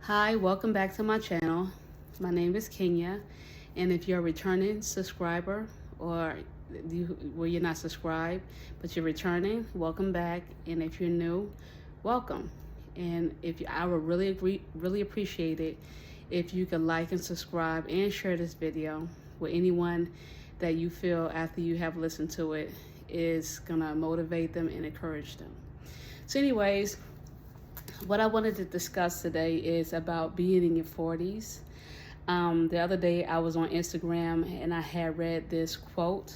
Hi, welcome back to my channel. My name is Kenya, and if you're a returning subscriber or you're not subscribed but you're returning, welcome back. And if you're new, welcome. And I would really appreciate it if you could like and subscribe and share this video with anyone that you feel after you have listened to it is gonna motivate them and encourage them. So, anyways, what I wanted to discuss today is about being in your 40s. The other day I was on Instagram and I had read this quote.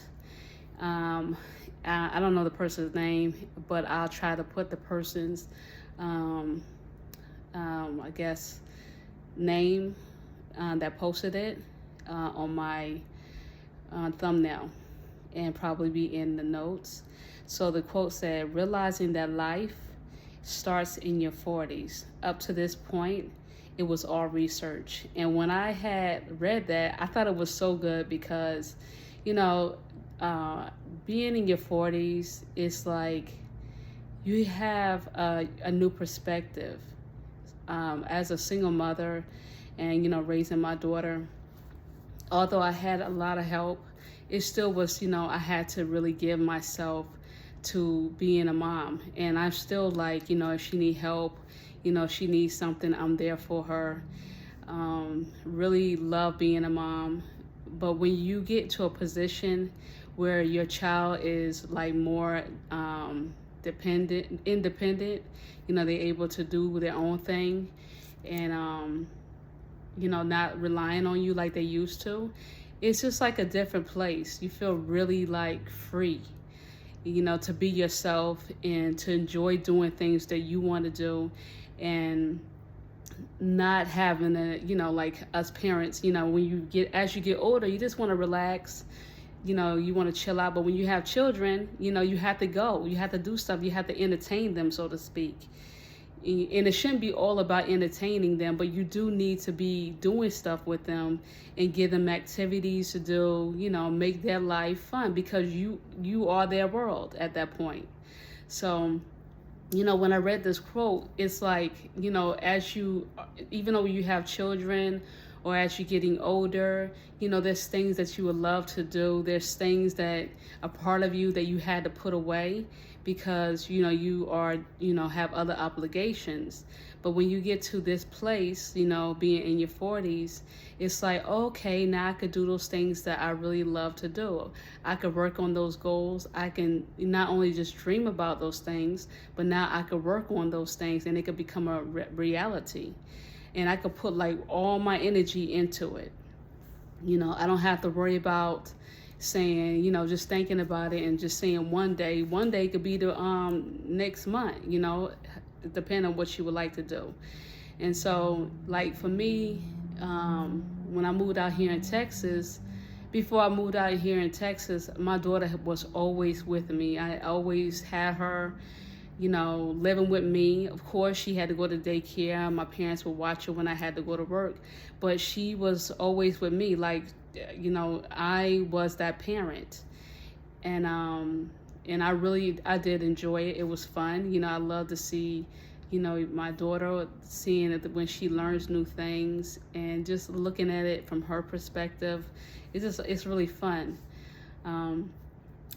I don't know the person's name, but I'll try to put the person's, I guess, name that posted it on my thumbnail and probably be in the notes. So the quote said, realizing that life starts in your 40s. Up to this point, it was all research. And when I had read that, I thought it was so good because, you know, being in your 40s, it's like you have a new perspective. As a single mother and, raising my daughter, although I had a lot of help, it still was, I had to really give myself to being a mom. And I'm still like, if she need help, if she needs something, I'm there for her. Really love being a mom. But when you get to a position where your child is like more independent, they're able to do their own thing and, not relying on you like they used to, it's just like a different place. You feel really like free, to be yourself and to enjoy doing things that you want to do and not having to, like us parents, as you get older, you just want to relax, you want to chill out. But when you have children, you have to go, you have to do stuff, you have to entertain them, so to speak. And it shouldn't be all about entertaining them, but you do need to be doing stuff with them and give them activities to do, make their life fun because you are their world at that point. So, when I read this quote, it's like, as you, even though you have children or as you're getting older, there's things that you would love to do. There's things that are part of you that you had to put away because, you are, have other obligations. But when you get to this place, being in your 40s, it's like, okay, now I could do those things that I really love to do. I could work on those goals. I can not only just dream about those things, but now I could work on those things and it could become a reality. And I could put like all my energy into it. I don't have to worry about saying, just thinking about it and just saying one day could be the next month, depending on what you would like to do. And so like for me, when I moved out here in Texas, before I moved out here in Texas, my daughter was always with me. I always had her, living with me. Of course, she had to go to daycare. My parents would watch her when I had to go to work, but she was always with me. Like, I was that parent. And I did enjoy it. It was fun. I love to see, my daughter, seeing it when she learns new things and just looking at it from her perspective. It's really fun.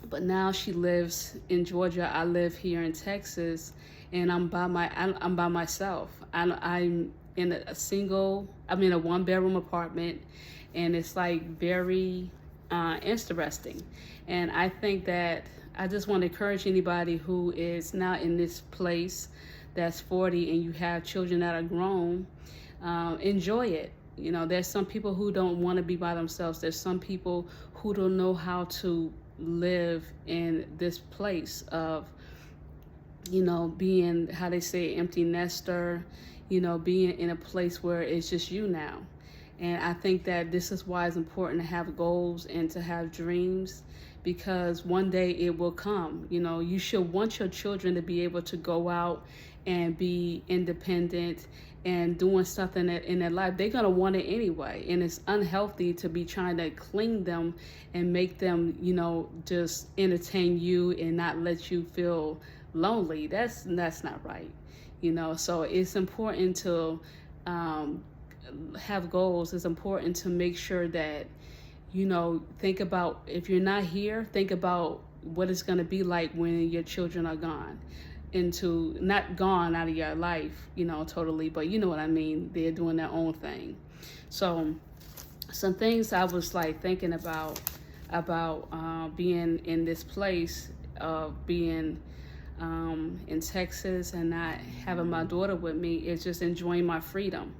But now she lives in Georgia. I live here in Texas, and I'm by myself. I'm in I'm in a 1-bedroom apartment, and it's like very interesting. And I think that I just want to encourage anybody who is now in this place that's 40 and you have children that are grown, enjoy it. There's some people who don't want to be by themselves. There's some people who don't know how to live in this place of, being, how they say, empty nester, being in a place where it's just you now. And I think that this is why it's important to have goals and to have dreams, because one day it will come. You should want your children to be able to go out and be independent and doing something in their life. They're going to want it anyway. And it's unhealthy to be trying to cling them and make them, just entertain you and not let you feel lonely. That's not right. So it's important to um, have goals, it's important to make sure that, you know, think about, if you're not here, think about what it's going to be like when your children are gone, into not gone out of your life, you know, totally, but you know what I mean, they're doing their own thing. So some things I was like thinking about being in this place of being in Texas and not having my daughter with me is just enjoying my freedom,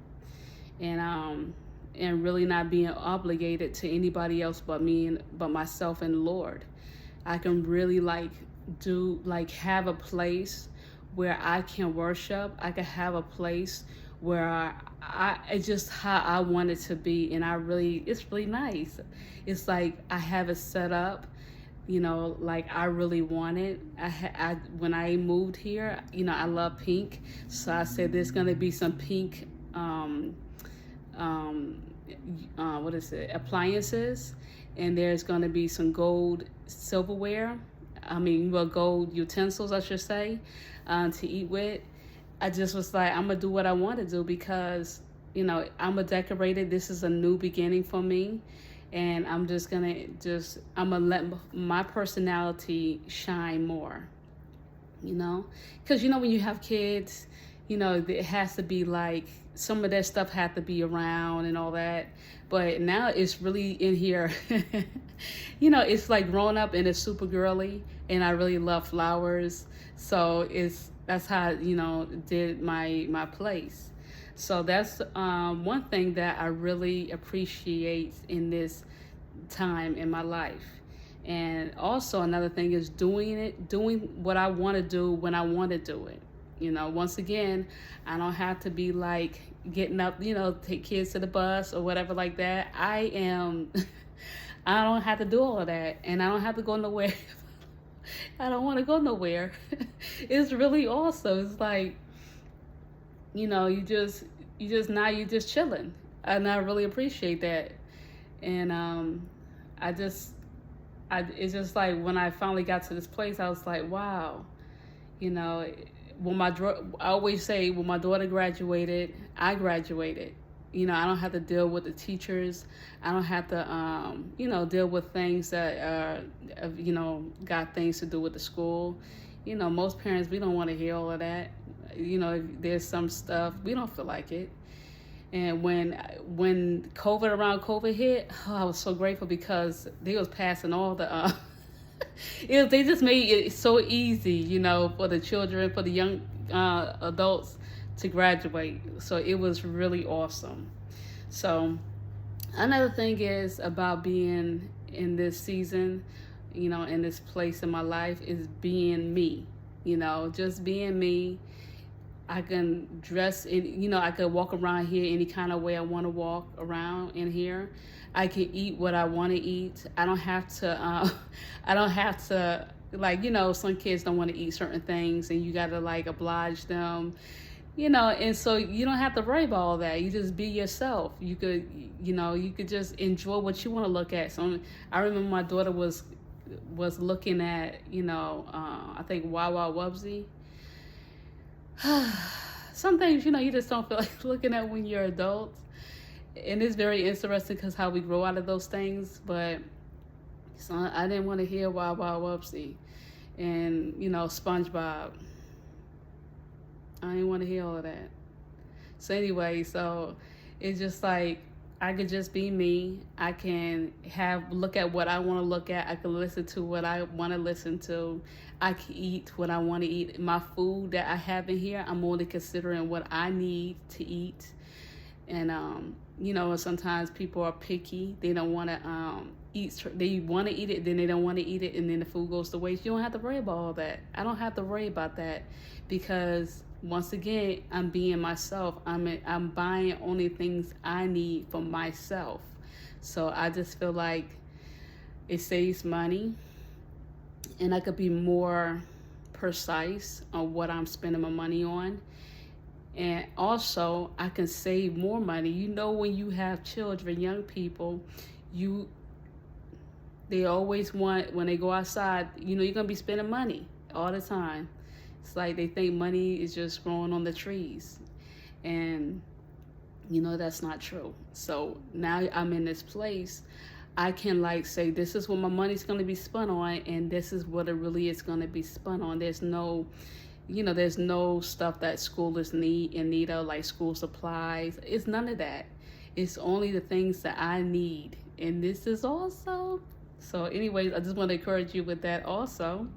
and really not being obligated to anybody else but me and but myself and the Lord. I can really have a place where I can worship. I can have a place where it's just how I want it to be, and it's really nice. It's like I have it set up, you know, like I really want it. When I moved here, you know, I love pink, so I said there's gonna be some pink um, what is it, appliances, and there's going to be some gold silverware, gold utensils, I should say, to eat with. I just was like, I'm gonna do what I want to do, because, you know, I'm a decorator. This is a new beginning for me, and I'm gonna let my personality shine more, you know, because, you know, when you have kids, you know, it has to be like, some of that stuff had to be around and all that, but now it's really in here. You know, it's like grown up and it's super girly, and I really love flowers, so that's how, you know, did my place. So that's one thing that I really appreciate in this time in my life. And also another thing is doing what I want to do when I want to do it. You know, once again, I don't have to be like getting up, you know, take kids to the bus or whatever like that. I don't have to do all of that, and I don't have to go nowhere. I don't want to go nowhere. It's really awesome. It's like, you know, you just chilling, and I really appreciate that. And it's just like when I finally got to this place, I was like, wow, you know. I always say, when my daughter graduated, I graduated. You know, I don't have to deal with the teachers. I don't have to, you know, deal with things that you know, got things to do with the school. You know, most parents, we don't want to hear all of that. You know, if there's some stuff, we don't feel like it. And when COVID hit, oh, I was so grateful, because they was passing all the they just made it so easy, you know, for the children, for the young adults to graduate. So it was really awesome. So another thing is about being in this season, you know, in this place in my life, is being me, you know, just being me. I can dress in, you know, I could walk around here any kind of way I want to walk around in here. I can eat what I want to eat. I don't have to, like, you know, some kids don't want to eat certain things, and you got to like oblige them, you know, and so you don't have to worry about all that. You just be yourself. You could just enjoy what you want to look at. So I remember my daughter was looking at, you know, I think Wawa Wubsy. Some things, you know, you just don't feel like looking at when you're adults. And it's very interesting because how we grow out of those things. But so I didn't want to hear Wild Wild Whoopsie and, you know, SpongeBob. I didn't want to hear all of that. So anyway, so it's just like, I could just be me. I can look at what I want to look at. I can listen to what I want to listen to. I can eat what I want to eat. My food that I have in here, I'm only considering what I need to eat. And, you know, sometimes people are picky. They don't want to eat. They want to eat it, then they don't want to eat it, and then the food goes to waste. You don't have to worry about all that. I don't have to worry about that, because once again, I'm being myself. I'm buying only things I need for myself. So I just feel like it saves money, and I could be more precise on what I'm spending my money on. And also, I can save more money. You know, when you have children, young people, they always want, when they go outside, you know, you're going to be spending money all the time. It's like they think money is just growing on the trees. And That's not true. So now I'm in this place. I can like say this is what my money's going to be spent on, and this is what it really is going to be spent on. There's no stuff that school is in need of, like school supplies. It's none of that. It's only the things that I need, and this is also. So, anyways, I just want to encourage you with that also.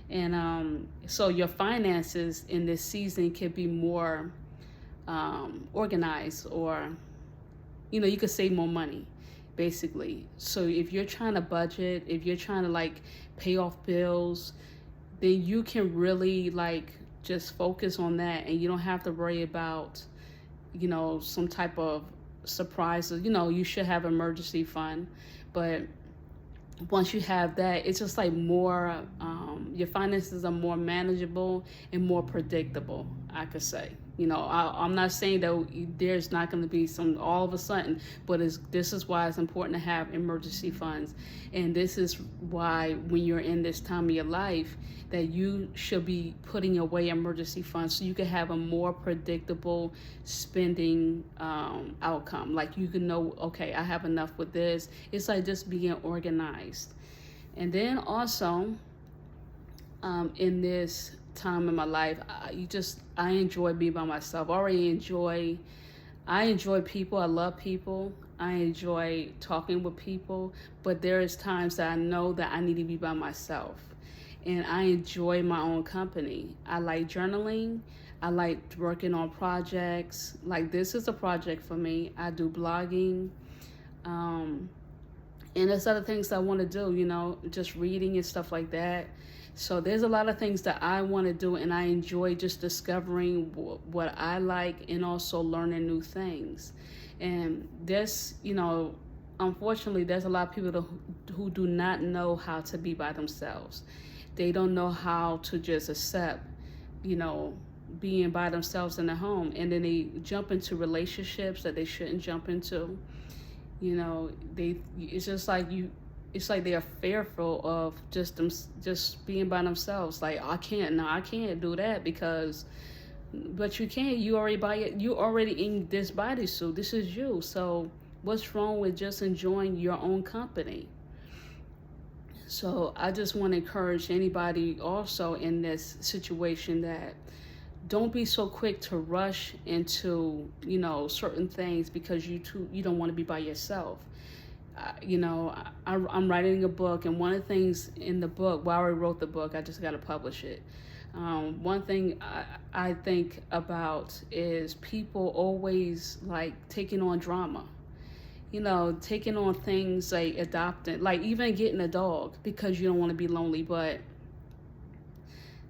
And so your finances in this season can be more organized, or you could save more money, basically. So if you're trying to budget, if you're trying to like pay off bills, then you can really like just focus on that, and you don't have to worry about some type of surprises. You should have emergency fund, but once you have that, it's just like more your finances are more manageable and more predictable, I could say. I'm not saying that there's not going to be some all of a sudden, but this is why it's important to have emergency funds. And this is why when you're in this time of your life, that you should be putting away emergency funds so you can have a more predictable spending outcome. Like you can know, okay, I have enough with this. It's like just being organized. And then also in this time in my life, I enjoy being by myself. I enjoy people. I love people. I enjoy talking with people, but there is times that I know that I need to be by myself, and I enjoy my own company. I like journaling. I like working on projects. Like this is a project for me. I do blogging. And there's other things I want to do, just reading and stuff like that. So there's a lot of things that I want to do, and I enjoy just discovering what I like and also learning new things. And unfortunately, there's a lot of people who do not know how to be by themselves. They don't know how to just accept, being by themselves in the home, and then they jump into relationships that they shouldn't jump into. It's just like it's like they are fearful of just being by themselves. Like I can't do that but you can. You already in this bodysuit. This is you. So what's wrong with just enjoying your own company? So I just want to encourage anybody also in this situation that don't be so quick to rush into certain things because you don't want to be by yourself. I'm writing a book, and one of the things in the book, while I wrote the book, I just got to publish it. One thing I think about is people always like taking on drama, taking on things like adopting, like even getting a dog because you don't want to be lonely, but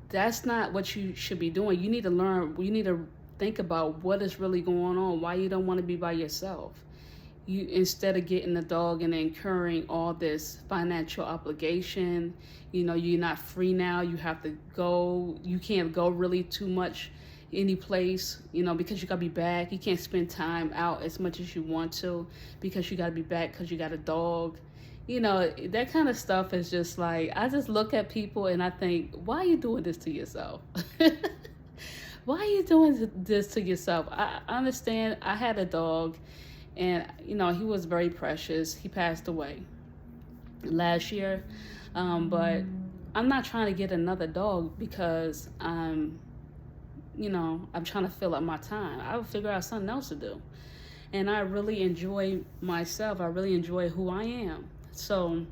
that's not what you should be doing. You need to think about what is really going on, why you don't want to be by yourself. Instead of getting a dog and incurring all this financial obligation, you're not free now. You have to go. You can't go really too much any place, because you got to be back. You can't spend time out as much as you want to because you got to be back because you got a dog. That kind of stuff is just like, I just look at people and I think, why are you doing this to yourself? Why are you doing this to yourself? I understand. I had a dog, and he was very precious. He passed away last year, but I'm not trying to get another dog because I'm trying to fill up my time. I would figure out something else to do, and I really enjoy myself. I really enjoy who I am. So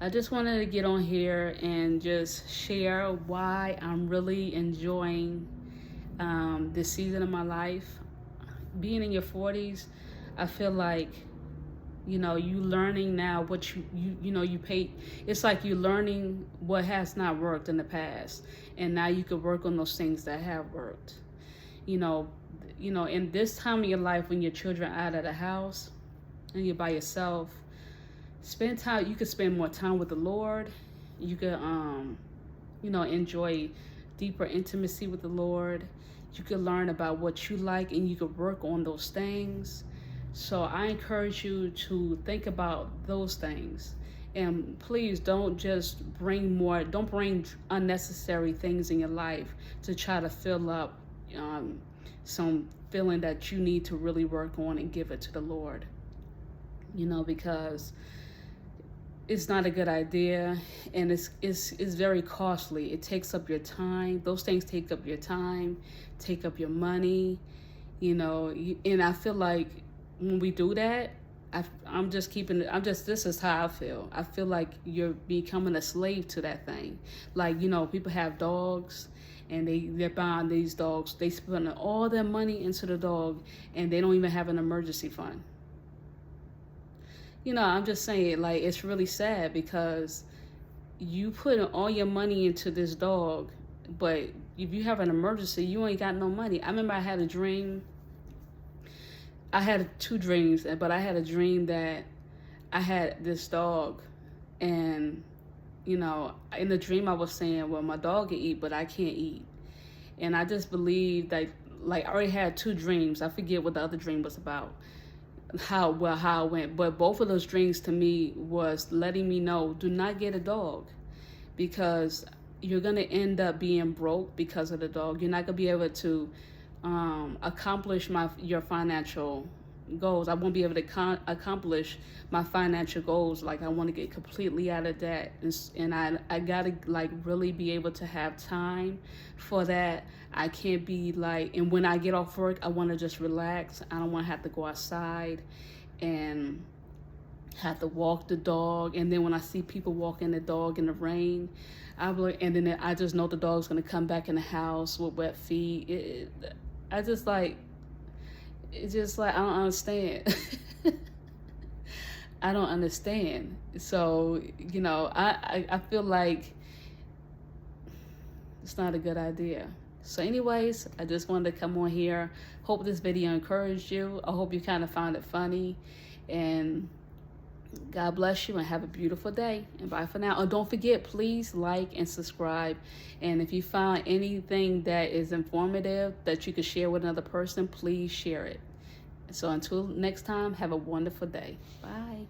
I just wanted to get on here and just share why I'm really enjoying this season of my life. Being in your 40s, I feel like, you learning now what you pay. It's like you learning what has not worked in the past, and now you could work on those things that have worked. In this time of your life when your children are out of the house and you're by yourself, spend time. You could spend more time with the Lord. You could enjoy deeper intimacy with the Lord. You could learn about what you like, and you could work on those things. So I encourage you to think about those things, and please don't bring unnecessary things in your life to try to fill up some feeling that you need to really work on and give it to the Lord, because it's not a good idea, and it's very costly. It takes up your time. Those things take up your time, take up your money, and I feel like when we do that, this is how I feel. I feel like you're becoming a slave to that thing. Like, people have dogs, and they're buying these dogs. They spend all their money into the dog, and they don't even have an emergency fund. I'm just saying, like, it's really sad because you put all your money into this dog, but if you have an emergency, you ain't got no money. I remember I had a dream. I had two dreams, but I had a dream that I had this dog, and in the dream I was saying, well, my dog can eat, but I can't eat. And I just believed that, like, I already had two dreams. I forget what the other dream was about, how it went, but both of those dreams to me was letting me know, do not get a dog, because you're going to end up being broke because of the dog. You're not going to be able to accomplish your financial goals. I won't be able to accomplish my financial goals. Like, I want to get completely out of debt, and I gotta, like, really be able to have time for that. I can't be like, and when I get off work, I want to just relax. I don't want to have to go outside and have to walk the dog, and then when I see people walking the dog in the rain, and then I just know the dog's gonna come back in the house with wet feet. It's just like, I don't understand. I don't understand. So, I feel like it's not a good idea. So anyways, I just wanted to come on here. Hope this video encouraged you. I hope you kind of found it funny. And God bless you and have a beautiful day. And bye for now. And don't forget, please like and subscribe. And if you found anything that is informative that you could share with another person, please share it. So until next time, have a wonderful day. Bye.